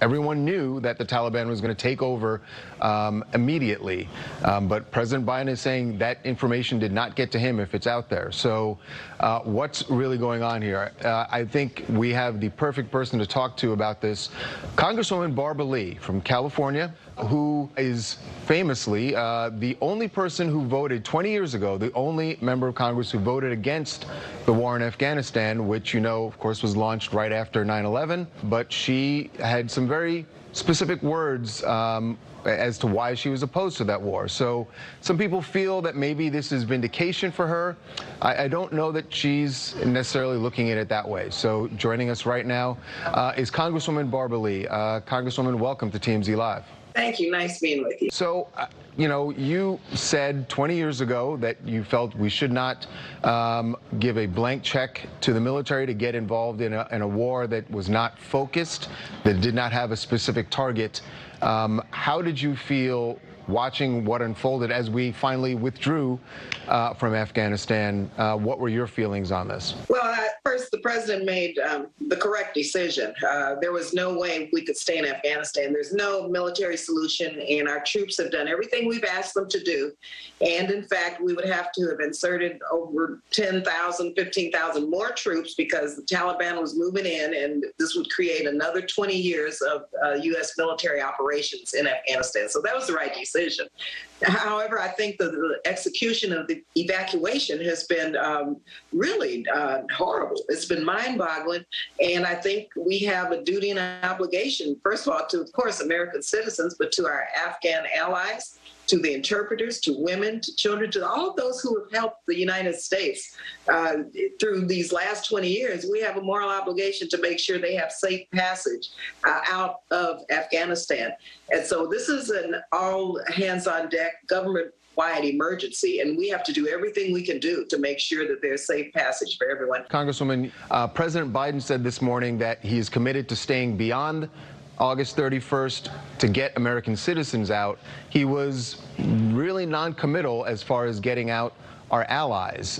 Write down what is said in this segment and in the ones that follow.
Everyone knew that the Taliban was going to take over immediately, but President Biden is saying that information did not get to him if it's out there. So what's really going on here? I think we have the perfect person to talk to about this, Congresswoman Barbara Lee from California, who is famously the only person who voted 20 years ago, the only member of Congress who voted against the war in Afghanistan, which, you know, of course, was launched right after 9/11. But she had some very specific words as to why she was opposed to that war. So some people feel that maybe this is vindication for her. I don't know that she's necessarily looking at it that way. So joining us right now is Congresswoman Barbara Lee. Congresswoman, welcome to TMZ Live. Thank you. Nice being with you. So, you know, you said 20 years ago that you felt we should not give a blank check to the military to get involved in a war that was not focused, that did not have a specific target. How did you feel watching what unfolded as we finally withdrew from Afghanistan? What were your feelings on this? Well, first, the president made the correct decision. There was no way we could stay in Afghanistan. There's no military solution, and our troops have done everything we've asked them to do. And in fact, we would have to have inserted over 10,000, 15,000 more troops because the Taliban was moving in, and this would create another 20 years of U.S. military operations in Afghanistan. So that was the right decision. However, I think the execution of the evacuation has been really horrible. It's been mind-boggling, and I think we have a duty and an obligation, first of all, to, of course, American citizens, but to our Afghan allies, to the interpreters, to women, to children, to all of those who have helped the United States through these last 20 years. We have a moral obligation to make sure they have safe passage out of Afghanistan. And so this is an all-hands-on-deck government-wide emergency, and we have to do everything we can do to make sure that there's safe passage for everyone. Congresswoman, President Biden said this morning that he is committed to staying beyond August 31st to get American citizens out. He was really non-committal as far as getting out our allies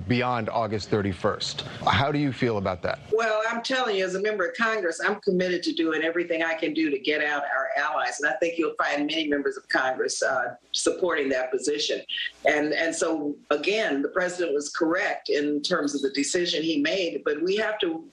beyond August 31st. How do you feel about that? Well, I'm telling you, as a member of Congress, I'm committed to doing everything I can do to get out our allies. And I think you'll find many members of Congress supporting that position. And so, again, the president was correct in terms of the decision he made, but we have to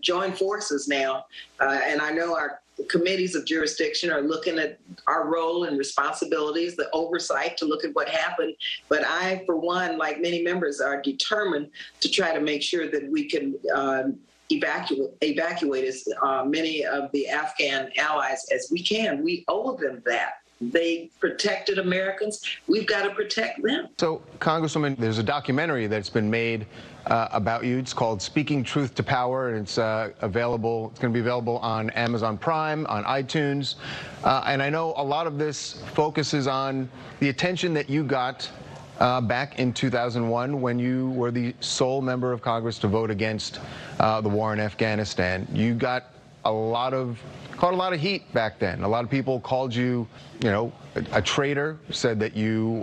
join forces now. And I know our committees of jurisdiction are looking at our role and responsibilities, the oversight to look at what happened. But I, for one, like many members, are determined to try to make sure that we can evacuate as many of the Afghan allies as we can. We owe them that. They protected Americans. We've got to protect them. So, Congresswoman, there's a documentary that's been made about you. It's called Speaking Truth to Power, and it's available. It's going to be available on Amazon Prime, on iTunes. And I know a lot of this focuses on the attention that you got back in 2001 when you were the sole member of Congress to vote against the war in Afghanistan. You got caught a lot of heat back then. A lot of people called you, you know, a traitor, said that you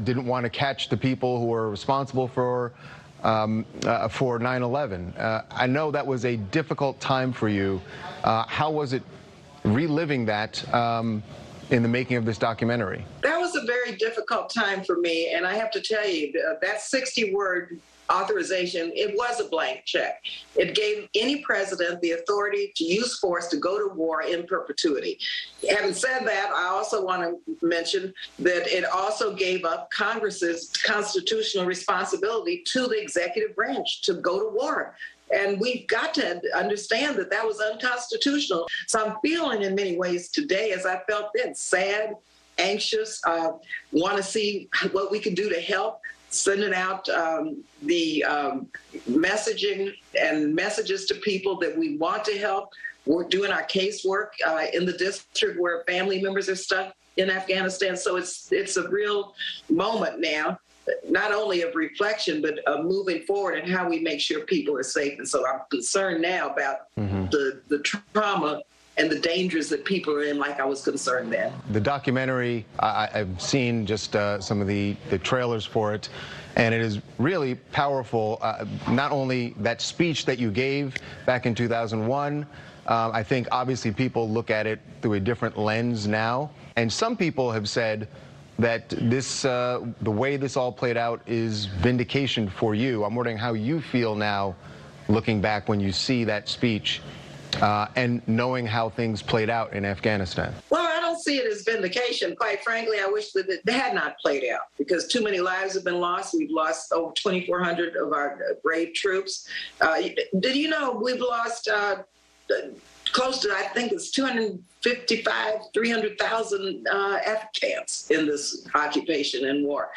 didn't want to catch the people who were responsible for 9/11. I know that was a difficult time for you. How was it reliving that in the making of this documentary? That was a very difficult time for me, and I have to tell you, that 60-word authorization, it was a blank check. It gave any president the authority to use force to go to war in perpetuity. Having said that, I also want to mention that it also gave up Congress's constitutional responsibility to the executive branch to go to war. And we've got to understand that that was unconstitutional. So I'm feeling in many ways today, as I felt then, sad, anxious, want to see what we can do to help, sending out the messaging and messages to people that we want to help. We're doing our casework in the district where family members are stuck in Afghanistan. So it's a real moment now, not only of reflection, but of moving forward and how we make sure people are safe. And so I'm concerned now about the trauma and the dangers that people are in, like I was concerned then. The documentary, I've seen just some of the trailers for it, and it is really powerful. Not only that speech that you gave back in 2001, I think obviously people look at it through a different lens now. And some people have said that the way this all played out is vindication for you. I'm wondering how you feel now, looking back when you see that speech and knowing how things played out in Afghanistan. Well, I don't see it as vindication. Quite frankly, I wish that it had not played out because too many lives have been lost. We've lost over 2,400 of our brave troops. Did you know we've lost close to, I think it's 300,000 Afghans in this occupation and war.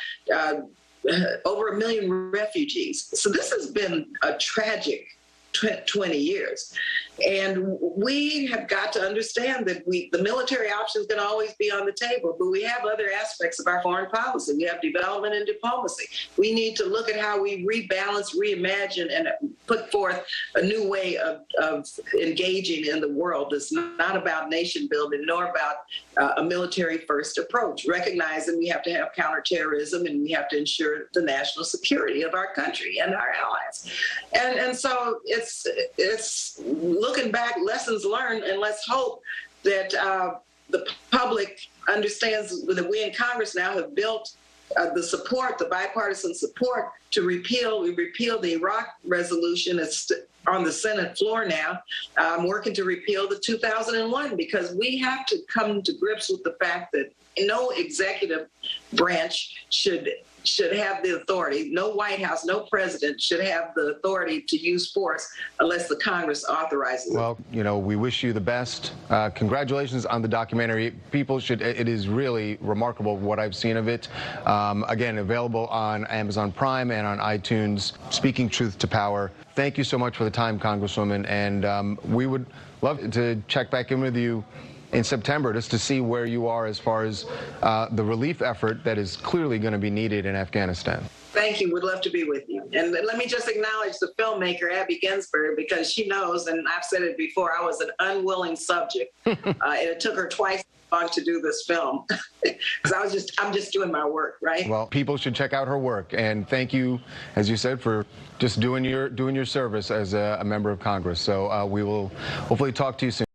Over 1 million refugees. So this has been a tragic 20 years. And we have got to understand that the military option is going to always be on the table, but we have other aspects of our foreign policy. We have development and diplomacy. We need to look at how we rebalance, reimagine, and put forth a new way of engaging in the world that's not about nation building, nor about a military first approach, recognizing we have to have counterterrorism and we have to ensure the national security of our country and our allies. And so it's looking back, lessons learned, and let's hope that the public understands that we in Congress now have built the support, the bipartisan support to repeal the Iraq resolution. It's on the Senate floor now. I'm working to repeal the 2001 because we have to come to grips with the fact that no executive branch should have the authority. No White House, no president should have the authority to use force unless the Congress authorizes it. Well, you know, we wish you the best. Congratulations on the documentary. People should, it is really remarkable what I've seen of it. Again, available on Amazon Prime and on iTunes. Speaking Truth to Power. Thank you so much for the time, Congresswoman. And we would love to check back in with you in September just to see where you are as far as the relief effort that is clearly going to be needed in Afghanistan. Thank you. Would love to be with you. And let me just acknowledge the filmmaker, Abby Ginsburg, because she knows, and I've said it before, I was an unwilling subject. And it took her twice long to do this film because I'm just doing my work, right? Well, people should check out her work. And thank you, as you said, for just doing your service as a member of Congress. So we will hopefully talk to you soon.